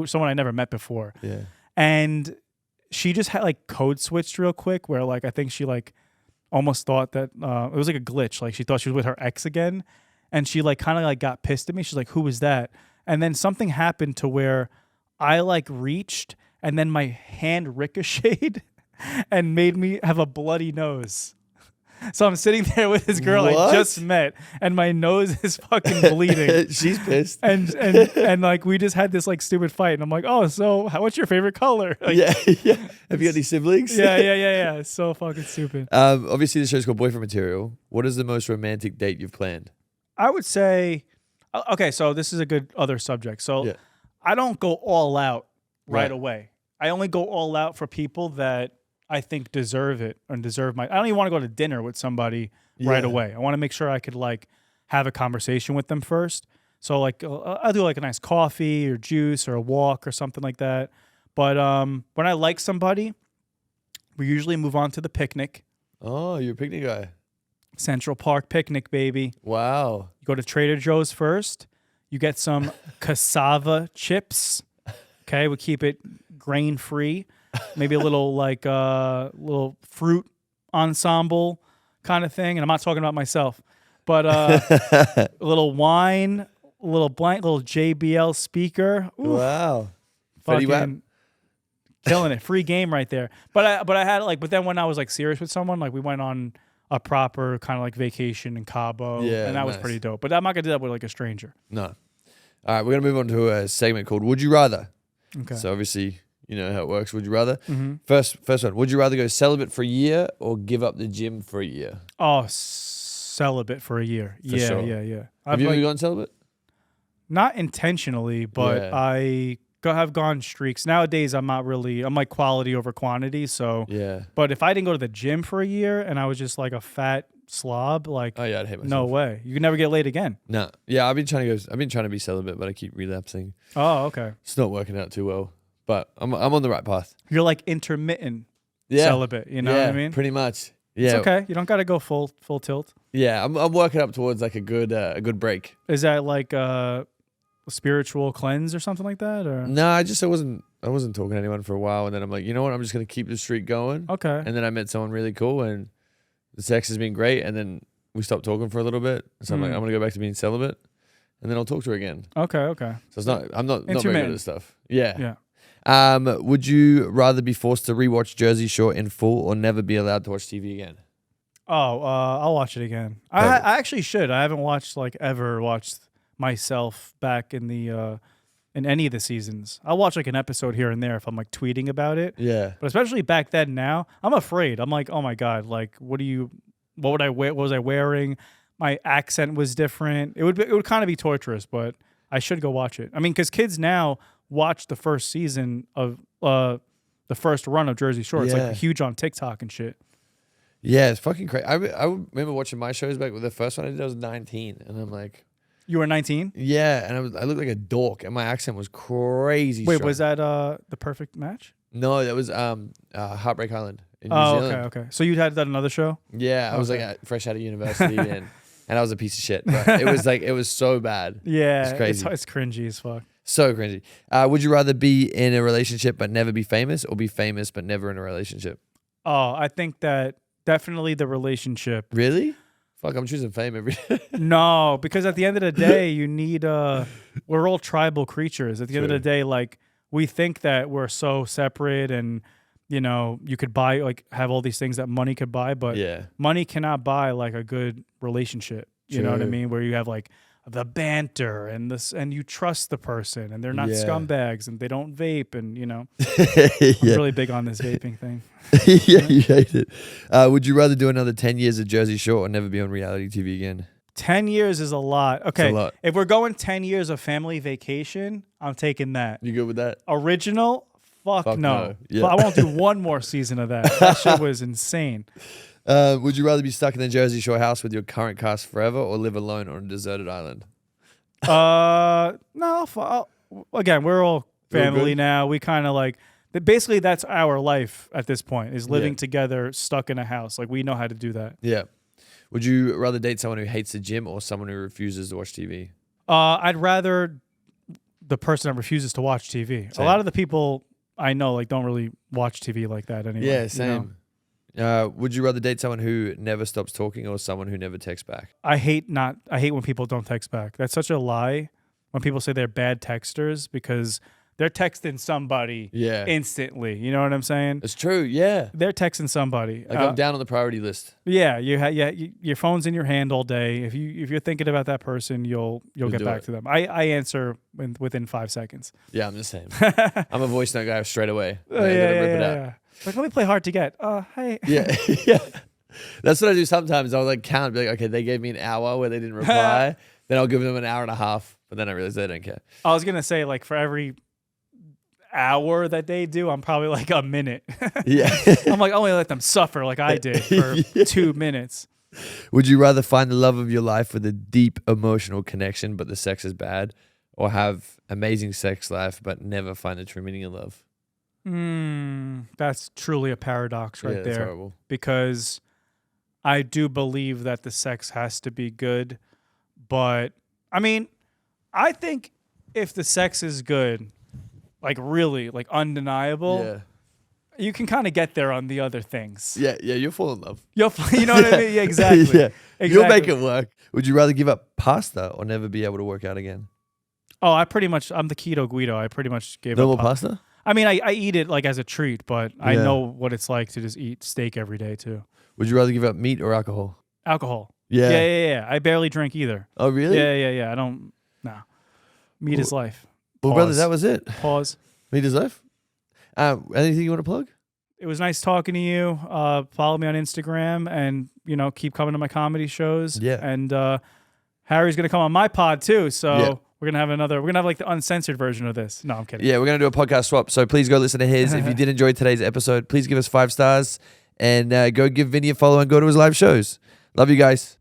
someone I never met before. Yeah. And she just had like code switched real quick where like I think she like almost thought that it was like a glitch. Like she thought she was with her ex again. And she like kind of like got pissed at me. She's like, who was that? And then something happened to where I like reached and then my hand ricocheted and made me have a bloody nose. So I'm sitting there with this girl I just met, and my nose is fucking bleeding. She's pissed. And like we just had this like stupid fight, and I'm like, oh, so what's your favorite color? Like, yeah. Have you got any siblings? Yeah. It's so fucking stupid. Obviously, the show's called Boyfriend Material. What is the most romantic date you've planned? I would say, okay, so this is a good other subject. So I don't go all out right away. I only go all out for people that I think deserve it and deserve I don't even want to go to dinner with somebody right away. I want to make sure I could like have a conversation with them first. So like I'll do like a nice coffee or juice or a walk or something like that. But when I like somebody, we usually move on to the picnic. Oh, you're a picnic guy. Central Park picnic, baby. Wow. You go to Trader Joe's first. You get some cassava chips. Okay, we keep it grain free. Maybe a little like little fruit ensemble kind of thing. And I'm not talking about myself, but a little wine, a little JBL speaker. Ooh, wow. fucking killing it. Free game right there. But I had but then when I was like serious with someone, like we went on a proper kind of like vacation in Cabo. Yeah, and that was pretty dope. But I'm not gonna do that with like a stranger. No. All right, we're gonna move on to a segment called Would You Rather. Okay. So obviously, you know how it works. Would you rather? Mm-hmm. First one. Would you rather go celibate for a year or give up the gym for a year? Oh, celibate for a year. For sure. Yeah. Have you ever gone celibate? Not intentionally, but I have gone streaks. Nowadays, I'm like quality over quantity. So, but if I didn't go to the gym for a year and I was just like a fat slob, like, oh yeah, I'd hate myself. No way. You can never get laid again. No. Yeah, I've been trying to be celibate, but I keep relapsing. Oh, okay. It's not working out too well, but I'm on the right path. You're like intermittent celibate. You know what I mean? Pretty much. Yeah. It's okay. You don't got to go full tilt. Yeah, I'm working up towards like a good break. Is that like a spiritual cleanse or something like that? Or no, I wasn't talking to anyone for a while, and then I'm like, you know what? I'm just gonna keep the streak going. Okay. And then I met someone really cool, and the sex has been great, and then we stopped talking for a little bit. So I'm like, I'm gonna go back to being celibate, and then I'll talk to her again. Okay. So it's I'm not very good at this stuff. Yeah. Yeah. Would you rather be forced to rewatch Jersey Shore in full or never be allowed to watch TV again? Oh, I'll watch it again. I actually should. I haven't ever watched myself back in the in any of the seasons. I'll watch like an episode here and there if I'm like tweeting about it. Yeah. But especially back then, now I'm afraid. I'm like, oh my god, like what would I wear? What was I wearing? My accent was different. It would kind of be torturous, but I should go watch it. I mean, because kids now watch the first season of the first run of Jersey Shore. It's like huge on TikTok and shit. Yeah, it's fucking crazy. I remember watching my shows back with the first one I did. I was 19, and I'm like, you were 19? Yeah, and I looked like a dork, and my accent was crazy. Wait, strong. was that The Perfect Match? No, that was Heartbreak Island in New Zealand. Okay. So you had done another show? Yeah, I was like fresh out of university, and I was a piece of shit. But it was so bad. Yeah, it's crazy. It's cringy as fuck. So cringy. Would you rather be in a relationship but never be famous, or be famous but never in a relationship? Oh, I think that definitely the relationship. Really? Fuck, I'm choosing fame every day. No, because at the end of the day, you need we're all tribal creatures. At the end of the day, like we think that we're so separate and you know, you could buy have all these things that money could buy, but money cannot buy like a good relationship. You know what I mean? Where you have like the banter and this, and you trust the person, and they're not scumbags, and they don't vape, and you know, I'm really big on this vaping thing. Yeah, you hate it. Would you rather do another 10 years of Jersey Shore or never be on reality TV again? 10 years is a lot. Okay, it's a lot. If we're going 10 years of family vacation, I'm taking that. You good with that? Original? Fuck no. Yeah. But I won't do one more season of that. That shit was insane. Would you rather be stuck in the Jersey Shore house with your current cast forever or live alone on a deserted island? No. Again, we're all family now. We kind of like, basically that's our life at this point, is living together, stuck in a house. Like we know how to do that. Yeah. Would you rather date someone who hates the gym or someone who refuses to watch TV? I'd rather the person that refuses to watch TV. Same. A lot of the people I know like don't really watch TV like that anymore. Yeah, same. You know? Would you rather date someone who never stops talking or someone who never texts back? I hate when people don't text back. That's such a lie when people say they're bad texters, because they're texting somebody instantly. You know what I'm saying? It's true, yeah. They're texting somebody. Like I'm down on the priority list. Yeah, your phone's in your hand all day. If you're thinking about that person, you'll get back to them. I answer within 5 seconds. Yeah, I'm the same. I'm a voice note guy straight away. Yeah. Like, let me play hard to get. Hey. Yeah. Yeah. That's what I do sometimes. I'll like count, be like, okay, they gave me an hour where they didn't reply. Then I'll give them an hour and a half, but then I realize they don't care. I was gonna say, like, for every hour that they do, I'm probably like a minute. Yeah. I'm like, I only let them suffer like I did for 2 minutes. Would you rather find the love of your life with a deep emotional connection, but the sex is bad, or have amazing sex life, but never find the true meaning of love? That's truly a paradox right that's there. Horrible. Because I do believe that the sex has to be good, but I mean, I think if the sex is good, like really, like undeniable, you can kind of get there on the other things. Yeah, you'll fall in love. You know what I mean? Yeah, exactly. Exactly. You'll make it work. Would you rather give up pasta or never be able to work out again? Oh, I'm the keto Guido. I pretty much gave up pasta. I mean, I eat it like as a treat, but I know what it's like to just eat steak every day too. Would you rather give up meat or alcohol? Alcohol. Yeah. Yeah. I barely drink either. Oh, really? Yeah. I don't. Nah. Meat is life. Well, brother, that was it. Pause. Meat is life. Anything you want to plug? It was nice talking to you. Follow me on Instagram, and keep coming to my comedy shows. Yeah. And Harry's gonna come on my pod too. So we're gonna have like the uncensored version of this. No, I'm kidding. Yeah, we're gonna do a podcast swap. So please go listen to his. If you did enjoy today's episode, please give us 5 stars and go give Vinny a follow and go to his live shows. Love you guys.